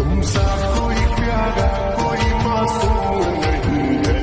तुमसा कोई प्यारा कोई मासूम नहीं है।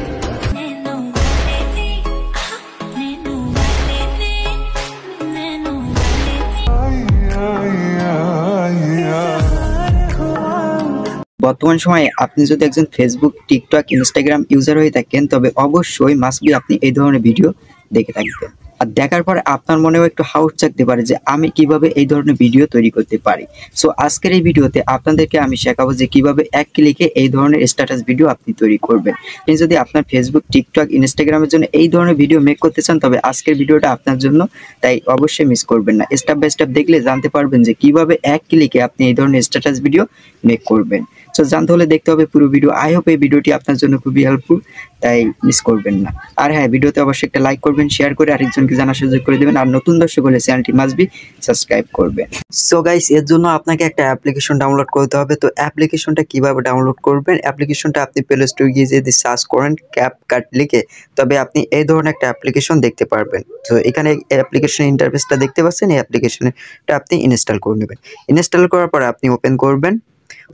বর্তমান সময়ে আপনি যদি একজন ফেসবুক, টিকটক, ইনস্টাগ্রাম ইউজার হয়ে থাকেন তবে অবশ্যই মাস্ট বি আপনি এই ধরনের ভিডিও দেখে থাকবেন। আর দেখার পরে আপনার মনেও একটু হাউস চাকতে পারে যে আমি কিভাবে এই ধরনের ভিডিও তৈরি করতে পারি। সো আজকের এই ভিডিওতে আপনাদেরকে আমি শেখাবো যে কিভাবে এক ক্লিকে এই ধরনের স্ট্যাটাস ভিডিও আপনি তৈরি করবেন। আপনি যদি আপনার ফেসবুক, টিকটক, ইনস্টাগ্রামের জন্য এই ধরনের ভিডিও মেক করতে চান তবে আজকের ভিডিওটা আপনার জন্য, তাই অবশ্যই মিস করবেন না। স্টেপ বাই স্টেপ দেখলে জানতে পারবেন যে কিভাবে এক ক্লিকে আপনি এই ধরনের স্ট্যাটাস ভিডিও মেক করবেন। সো জানতে হলে দেখতে হবে পুরো ভিডিও। আই হোপ এই ভিডিওটি আপনার জন্য খুবই হেল্পফুল, তাই মিস করবেন না। আর হ্যাঁ, ভিডিওতে অবশ্যই একটা লাইক করবেন, শেয়ার করে আরেকজনকে জানার সুযোগ করে দেবেন। আর নতুন দর্শক হলে চ্যানেলটি মাস্ট বি সাবস্ক্রাইব করবেন। সো গাইস, এর জন্য আপনাকে একটা অ্যাপ্লিকেশন ডাউনলোড করতে হবে। তো অ্যাপ্লিকেশনটা কিভাবে ডাউনলোড করবেন? অ্যাপ্লিকেশনটা আপনি প্লে স্টোরে গিয়ে যদি সার্চ করেন ক্যাপকাট লিখে, তবে আপনি এই ধরনের একটা অ্যাপ্লিকেশন দেখতে পারবেন। তো এখানে অ্যাপ্লিকেশন ইন্টারফেসটা দেখতে পাচ্ছেন, এই অ্যাপ্লিকেশনটা আপনি ইনস্টল করে নেবেন। ইনস্টল করার পর আপনি ওপেন করবেন।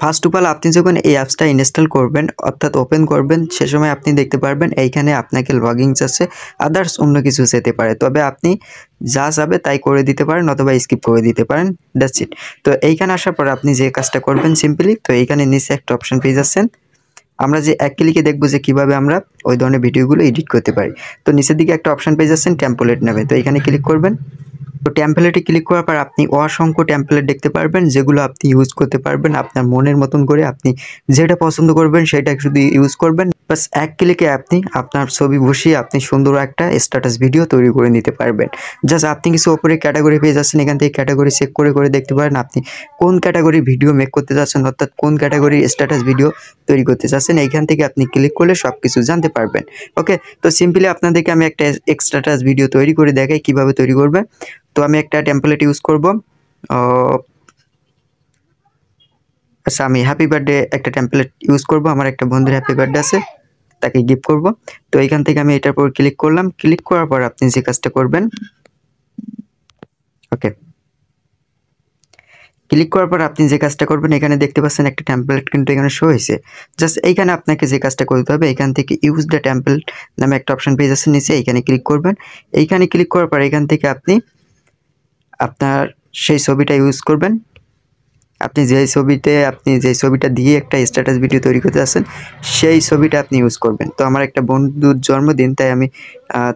ফার্স্ট অফ অল আপনি যখন এই অ্যাপসটা ইনস্টল করবেন অর্থাৎ ওপেন করবেন, সে সময় আপনি দেখতে পারবেন এইখানে আপনাকে লগইন চাচ্ছে, আদার্স অন্য কিছু যেতে পারে, তবে আপনি যা যাবে তাই করে দিতে পারেন অথবা স্কিপ করে দিতে পারেন, দ্যাটস ইট। তো এইখানে আসার পর আপনি যে কাজটা করবেন সিম্পলি, তো এইখানে নিচে একটা অপশন পেয়ে যাচ্ছেন। আমরা যে এক ক্লিকে দেখবো যে কিভাবে আমরা ওই ধরনের ভিডিওগুলো এডিট করতে পারি। তো নিচের দিকে একটা অপশন পেয়ে যাচ্ছেন টেমপ্লেট নামে, তো এখানে ক্লিক করবেন। তো টেমপ্লেটে ক্লিক করার পর আপনি অসংখ্য টেমপ্লেট দেখতে পারবেন, যেগুলো আপনি ইউজ করতে পারবেন আপনার মনের মতন করে। আপনি যেটা পছন্দ করবেন সেটা শুধু ইউজ করবেন। বাস এক ক্লিকে আপনি আপনার ছবি বসিয়ে আপনি সুন্দর একটা স্ট্যাটাস ভিডিও তৈরি করে নিতে পারবেন। জাস্ট আপনি কিছু ওপরে ক্যাটাগরি পেয়ে যাচ্ছেন, এখান থেকে ক্যাটাগরি চেক করে করে দেখতে পারেন আপনি কোন ক্যাটাগরির ভিডিও মেক করতে যাচ্ছেন, অর্থাৎ কোন ক্যাটাগরির স্ট্যাটাস ভিডিও তৈরি করতে চাচ্ছেন। এইখান থেকে আপনি ক্লিক করলে সব কিছু জানতে পারবেন। ওকে, তো সিম্পলি আপনাদেরকে আমি একটা স্ট্যাটাস ভিডিও তৈরি করে দেখাই কিভাবে তৈরি করবেন। তো আমি একটা টেমপ্লেট ইউজ করব। আচ্ছা, আমি হ্যাপি বার্থডে একটা টেমপ্লেট ইউজ করব। আমার একটা বন্ধুর হ্যাপি বার্থডে আছে, তাকে গিফট করব। তো এইখান থেকে আমি এটার উপর ক্লিক করলাম। ক্লিক করার পর আপনি যে কাজটা করবেন, ওকে, ক্লিক করার পর আপনি যে কাজটা করবেন, এখানে দেখতে পাচ্ছেন একটা টেমপ্লেট কিন্তু এখানে শো হয়েছে। জাস্ট এইখানে আপনাকে যে কাজটা করতে হবে, এখান থেকে ইউজ দ্য টেমপ্লেট নামে একটা অপশন পেয়ে যাচ্ছে নিচে, এইখানে ক্লিক করবেন। এইখানে ক্লিক করার পর এখান থেকে আপনি আপনার সেই ছবিটা ইউজ করবেন। আপনি যে ছবিটা দিয়ে একটা স্ট্যাটাস ভিডিও তৈরি করতে যাচ্ছেন সেই ছবিটা আপনি ইউজ করবেন। তো আমার একটা বন্ধুর জন্মদিন, তাই আমি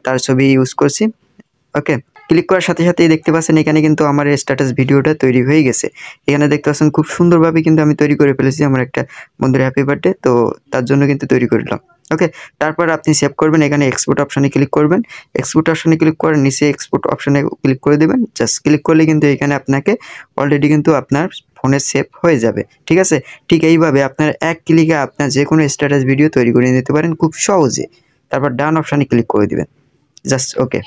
তার ছবি ইউজ করছি। ওকে, ক্লিক করার সাথে সাথেই দেখতে পাচ্ছেন এখানে কিন্তু আমার স্ট্যাটাস ভিডিওটা তৈরি হয়ে গেছে। এখানে দেখতে পাচ্ছেন খুব সুন্দরভাবে কিন্তু আমি তৈরি করে ফেলেছি আমার একটা বন্ধুর হ্যাপি বার্থডে, তো তার জন্য কিন্তু তৈরি করলাম। ওকে, তারপর আপনি সেভ করবেন। এখানে এক্সপোর্ট অপশানে ক্লিক করবেন। এক্সপোর্ট অপশানে ক্লিক করে নিচে এক্সপোর্ট অপশানে ক্লিক করে দেবেন। জাস্ট ক্লিক করলে কিন্তু এখানে আপনাকে অলরেডি কিন্তু আপনার ফোনে সেভ হয়ে যাবে। ঠিক আছে, ঠিক এইভাবে আপনার এক ক্লিকে আপনার যে কোনো স্ট্যাটাস ভিডিও তৈরি করে নিতে পারেন খুব সহজে। তারপর ডান অপশানে ক্লিক করে দিবেন। Just okay.